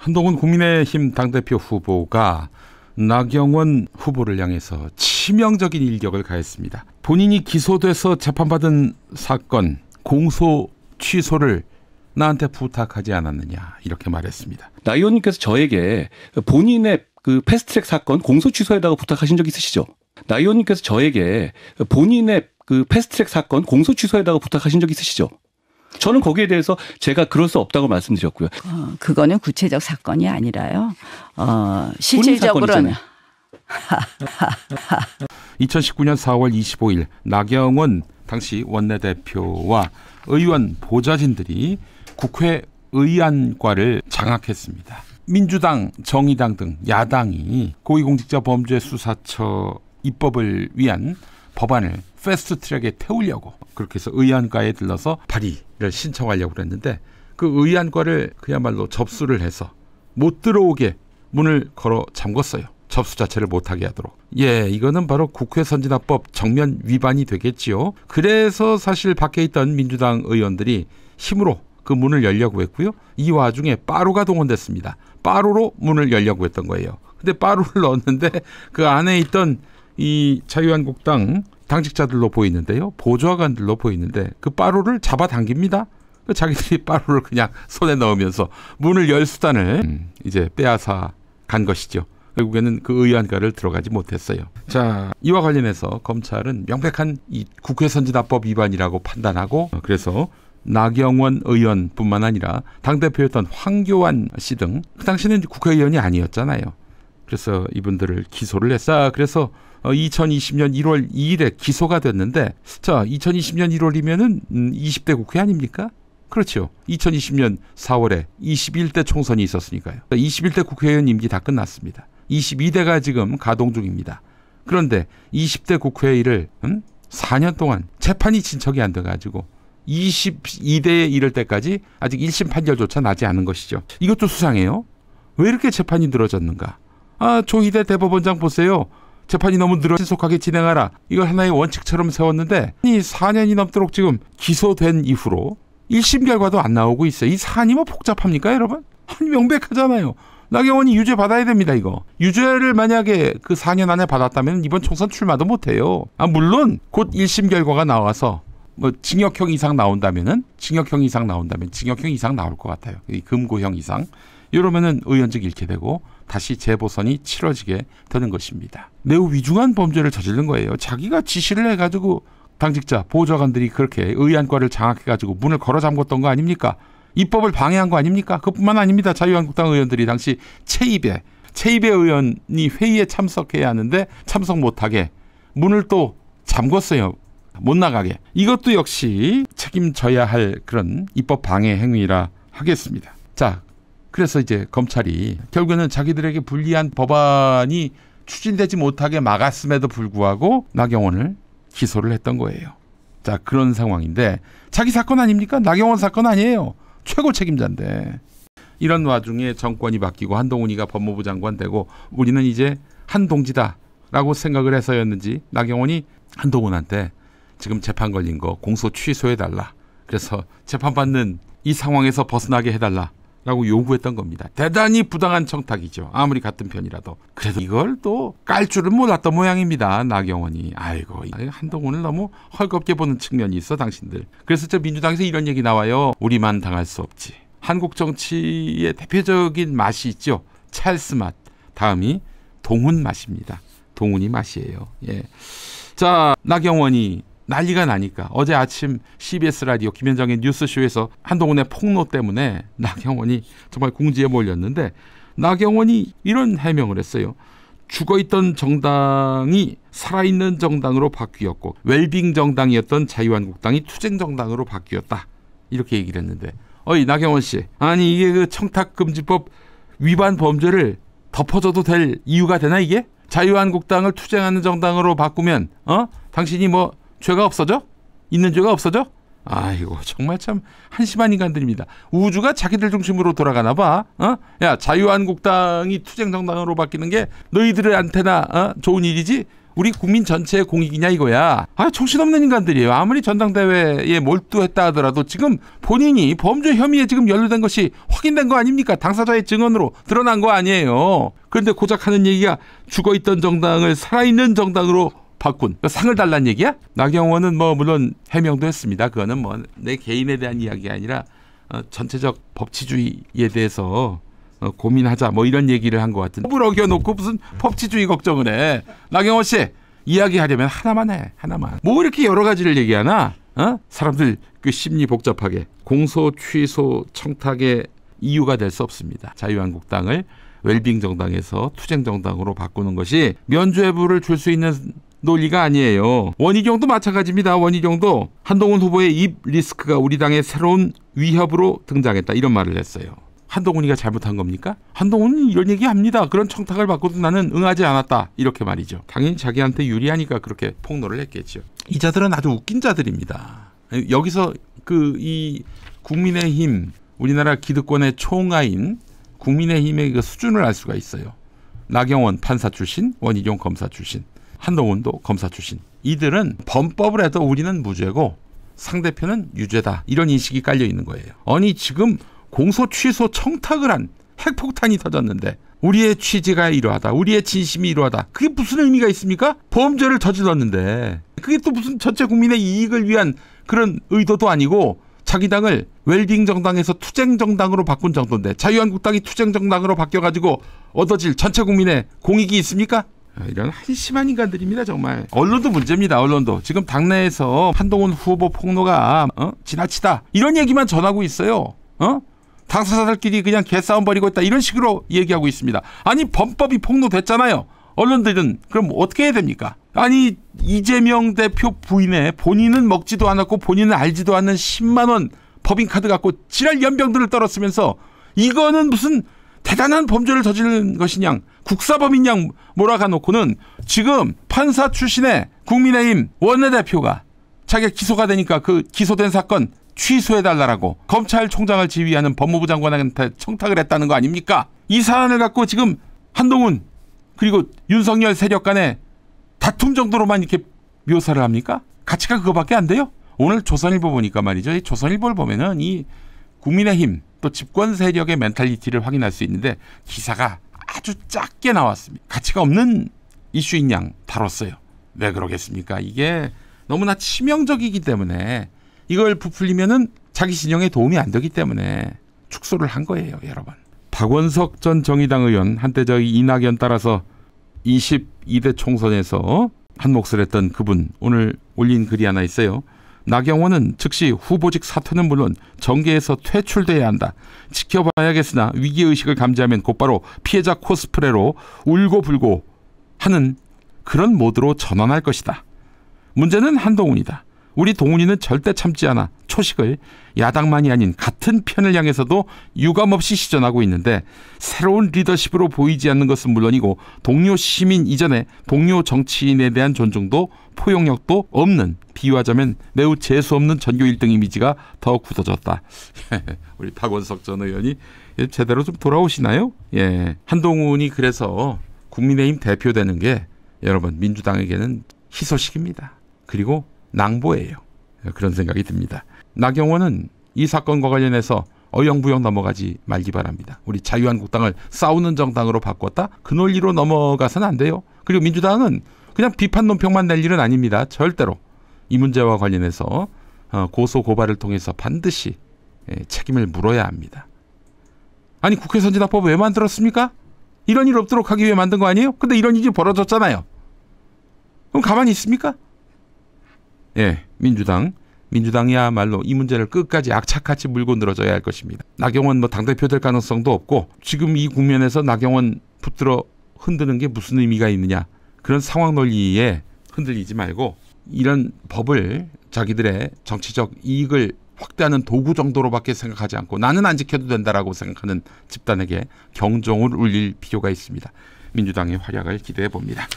한동훈 국민의힘 당대표 후보가 나경원 후보를 향해서 치명적인 일격을 가했습니다. 본인이 기소돼서 재판받은 사건 공소 취소를 나한테 부탁하지 않았느냐 이렇게 말했습니다. 나 의원님께서 저에게 본인의 그 패스트트랙 사건 공소 취소에다가 부탁하신 적 있으시죠? 나 의원님께서 저에게 본인의 그 패스트트랙 사건 공소 취소에다가 부탁하신 적 있으시죠? 저는 거기에 대해서 제가 그럴 수 없다고 말씀드렸고요. 그거는 구체적 사건이 아니라요. 실질적으로는 2019년 4월 25일 나경원 당시 원내대표와 의원 보좌진들이 국회 의안과를 장악했습니다. 민주당, 정의당 등 야당이 고위공직자범죄수사처 입법을 위한 법안을 패스트트랙에 태우려고 그렇게 해서 의안과에 들러서 발의를 신청하려고 그랬는데 그 의안과를 그야말로 접수를 해서 못 들어오게 문을 걸어 잠궜어요. 접수 자체를 못하게 하도록. 이거는 바로 국회 선진화법 정면 위반이 되겠지요. 그래서 사실 밖에 있던 민주당 의원들이 힘으로 그 문을 열려고 했고요. 이 와중에 빠루가 동원됐습니다. 빠루로 문을 열려고 했던 거예요. 근데 빠루를 넣었는데 그 안에 있던 이 자유한국당 당직자들로 보이는데요. 보좌관들로 보이는데 그 빠루를 잡아당깁니다. 자기들이 빠루를 그냥 손에 넣으면서 문을 열 수단을 이제 빼앗아 간 것이죠. 결국에는 그 의안가를 들어가지 못했어요. 자, 이와 관련해서 검찰은 명백한 이 국회 선진화법 위반이라고 판단하고 그래서 나경원 의원뿐만 아니라 당대표였던 황교안 씨 등 그 당시는 국회의원이 아니었잖아요. 그래서 이분들을 기소를 했어. 그래서 2020년 1월 2일에 기소가 됐는데 자, 2020년 1월이면은 20대 국회 아닙니까? 그렇죠. 2020년 4월에 21대 총선이 있었으니까요. 21대 국회의원 임기 다 끝났습니다. 22대가 지금 가동 중입니다. 그런데 20대 국회의를 4년 동안 재판이 진척이 안 돼가지고 22대에 이를 때까지 아직 1심 판결조차 나지 않은 것이죠. 이것도 수상해요. 왜 이렇게 재판이 늘어졌는가? 조희대 대법원장 보세요. 재판이 너무 늘어 신속하게 진행하라. 이걸 하나의 원칙처럼 세웠는데 이 4년이 넘도록 지금 기소된 이후로 1심 결과도 안 나오고 있어요. 이 사안이 뭐 복잡합니까, 여러분? 명백하잖아요. 나경원이 유죄 받아야 됩니다, 이거. 유죄를 만약에 그 4년 안에 받았다면 이번 총선 출마도 못해요. 물론 곧 1심 결과가 나와서 뭐 징역형 이상 나온다면 징역형 이상 나올 것 같아요. 금고형 이상. 이러면은 의원직 잃게 되고 다시 재보선이 치러지게 되는 것입니다. 매우 위중한 범죄를 저지른 거예요. 자기가 지시를 해가지고 당직자, 보좌관들이 그렇게 의안과를 장악해가지고 문을 걸어 잠궜던 거 아닙니까? 입법을 방해한 거 아닙니까? 그뿐만 아닙니다. 자유한국당 의원들이 당시 최이배 의원이 회의에 참석해야 하는데 참석 못하게 문을 또 잠궜어요. 못 나가게. 이것도 역시 책임져야 할 그런 입법 방해 행위라 하겠습니다. 자, 그래서 이제 검찰이 결국에는 자기들에게 불리한 법안이 추진되지 못하게 막았음에도 불구하고 나경원을 기소를 했던 거예요. 자, 그런 상황인데 자기 사건 아닙니까? 나경원 사건 아니에요. 최고 책임자인데. 이런 와중에 정권이 바뀌고 한동훈이가 법무부 장관 되고 우리는 이제 한동지다라고 생각을 해서였는지 나경원이 한동훈한테 지금 재판 걸린 거 공소 취소해달라. 그래서 재판받는 이 상황에서 벗어나게 해달라. 라고 요구했던 겁니다. 대단히 부당한 청탁이죠. 아무리 같은 편이라도. 그래도 이걸 또 깔 줄은 몰랐던 모양입니다. 나경원이. 아이고, 한동훈을 너무 헐겁게 보는 측면이 있어 당신들. 그래서 저 민주당에서 이런 얘기 나와요. 우리만 당할 수 없지. 한국 정치의 대표적인 맛이 있죠. 찰스 맛. 다음이 동훈 맛입니다. 동훈이 맛이에요. 예. 자, 나경원이 난리가 나니까 어제 아침 CBS 라디오 김현정의 뉴스쇼에서 한동훈의 폭로 때문에 나경원이 정말 궁지에 몰렸는데 나경원이 이런 해명을 했어요. 죽어있던 정당이 살아있는 정당으로 바뀌었고 웰빙 정당이었던 자유한국당이 투쟁 정당으로 바뀌었다. 이렇게 얘기를 했는데 어이 나경원 씨, 아니 이게 그 청탁금지법 위반 범죄를 덮어줘도 될 이유가 되나 이게? 자유한국당을 투쟁하는 정당으로 바꾸면 당신이 뭐 죄가 없어져? 있는 죄가 없어져? 아이고 정말 참 한심한 인간들입니다. 우주가 자기들 중심으로 돌아가나 봐. 야, 자유한국당이 투쟁정당으로 바뀌는 게 너희들한테나 좋은 일이지 우리 국민 전체의 공익이냐 이거야. 정신없는 인간들이에요. 아무리 전당대회에 몰두했다 하더라도 지금 본인이 범죄 혐의에 지금 연루된 것이 확인된 거 아닙니까? 당사자의 증언으로 드러난 거 아니에요. 그런데 고작 하는 얘기가 죽어있던 정당을 살아있는 정당으로 바꾼 상을 달란 얘기야? 나경원은 물론 해명도 했습니다. 그거는 내 개인에 대한 이야기가 아니라 전체적 법치주의에 대해서 고민하자 이런 얘기를 한 것 같은데 법을 어겨놓고 무슨 법치주의 걱정을 해. 나경원 씨 이야기하려면 하나만 해. 하나만. 이렇게 여러 가지를 얘기하나? 사람들 그 심리 복잡하게. 공소 취소 청탁의 이유가 될 수 없습니다. 자유한국당을 웰빙 정당에서 투쟁 정당으로 바꾸는 것이 면죄부를 줄 수 있는 논리가 아니에요. 원희룡도 마찬가지입니다. 원희룡도 한동훈 후보의 입 리스크가 우리 당의 새로운 위협으로 등장했다. 이런 말을 했어요. 한동훈이가 잘못한 겁니까? 한동훈은 이런 얘기합니다. 그런 청탁을 받고도 나는 응하지 않았다. 이렇게 말이죠. 당연히 자기한테 유리하니까 그렇게 폭로를 했겠죠. 이 자들은 아주 웃긴 자들입니다. 여기서 이 국민의힘 우리나라 기득권의 총아인 국민의힘의 그 수준을 알 수가 있어요. 나경원 판사 출신, 원희룡 검사 출신, 한동훈도 검사 출신. 이들은 범법을 해도 우리는 무죄고 상대편은 유죄다. 이런 인식이 깔려 있는 거예요. 아니 지금 공소 취소 청탁을 한 핵폭탄이 터졌는데 우리의 취지가 이러하다. 우리의 진심이 이러하다. 그게 무슨 의미가 있습니까? 범죄를 저질렀는데 그게 또 무슨 전체 국민의 이익을 위한 그런 의도도 아니고 자기 당을 웰빙 정당에서 투쟁 정당으로 바꾼 정도인데 자유한국당이 투쟁 정당으로 바뀌어가지고 얻어질 전체 국민의 공익이 있습니까? 이런 한심한 인간들입니다. 정말. 언론도 문제입니다. 언론도. 지금 당내에서 한동훈 후보 폭로가 지나치다. 이런 얘기만 전하고 있어요. 당사자들끼리 그냥 개싸움 벌이고 있다. 이런 식으로 얘기하고 있습니다. 아니 범법이 폭로됐잖아요. 언론들은 그럼 어떻게 해야 됩니까? 아니 이재명 대표 부인의 본인은 먹지도 않았고 본인은 알지도 않는 10만 원 법인카드 갖고 지랄 연병들을 떨었으면서 이거는 무슨 대단한 범죄를 저지른 것이냐 국사범인 양 몰아가놓고는 지금 판사 출신의 국민의힘 원내대표가 자기가 기소가 되니까 그 기소된 사건 취소해달라고 검찰총장을 지휘하는 법무부 장관한테 청탁을 했다는 거 아닙니까? 이 사안을 갖고 지금 한동훈 그리고 윤석열 세력 간의 다툼 정도로만 이렇게 묘사를 합니까? 가치가 그거밖에 안 돼요? 오늘 조선일보 보니까 말이죠. 이 조선일보를 보면은 이 국민의힘 또 집권 세력의 멘탈리티를 확인할 수 있는데 기사가 아주 작게 나왔습니다. 가치가 없는 이슈인 양 다뤘어요. 왜 그러겠습니까? 이게 너무나 치명적이기 때문에 이걸 부풀리면은 자기 진영에 도움이 안 되기 때문에 축소를 한 거예요, 여러분. 박원석 전 정의당 의원 한때 저희 이낙연 따라서 22대 총선에서 한 몫을 했던 그분 오늘 올린 글이 하나 있어요. 나경원은 즉시 후보직 사퇴는 물론 정계에서 퇴출돼야 한다. 지켜봐야겠으나 위기의식을 감지하면 곧바로 피해자 코스프레로 울고불고 하는 그런 모드로 전환할 것이다. 문제는 한동훈이다. 우리 동훈이는 절대 참지 않아 초식을 야당만이 아닌 같은 편을 향해서도 유감없이 시전하고 있는데 새로운 리더십으로 보이지 않는 것은 물론이고 동료 시민 이전에 동료 정치인에 대한 존중도 포용력도 없는 비유하자면 매우 재수없는 전교 1등 이미지가 더 굳어졌다. 우리 박원석 전 의원이 제대로 좀 돌아오시나요? 예, 한동훈이 그래서 국민의힘 대표되는 게 여러분 민주당에게는 희소식입니다. 그리고 낭보예요. 그런 생각이 듭니다. 나경원은 이 사건과 관련해서 어영부영 넘어가지 말기 바랍니다. 우리 자유한국당을 싸우는 정당으로 바꿨다? 그 논리로 넘어가서는 안 돼요. 그리고 민주당은 그냥 비판 논평만 낼 일은 아닙니다. 절대로. 이 문제와 관련해서 고소 고발을 통해서 반드시 책임을 물어야 합니다. 아니 국회 선진화법 왜 만들었습니까? 이런 일 없도록 하기 위해 만든 거 아니에요? 근데 이런 일이 벌어졌잖아요. 그럼 가만히 있습니까? 예, 민주당이야말로 이 문제를 끝까지 악착같이 물고 늘어져야 할 것입니다. 나경원 당대표 될 가능성도 없고 지금 이 국면에서 나경원 붙들어 흔드는 게 무슨 의미가 있느냐. 그런 상황 논리에 흔들리지 말고 이런 법을 자기들의 정치적 이익을 확대하는 도구 정도로밖에 생각하지 않고 나는 안 지켜도 된다라고 생각하는 집단에게 경종을 울릴 필요가 있습니다. 민주당의 활약을 기대해 봅니다.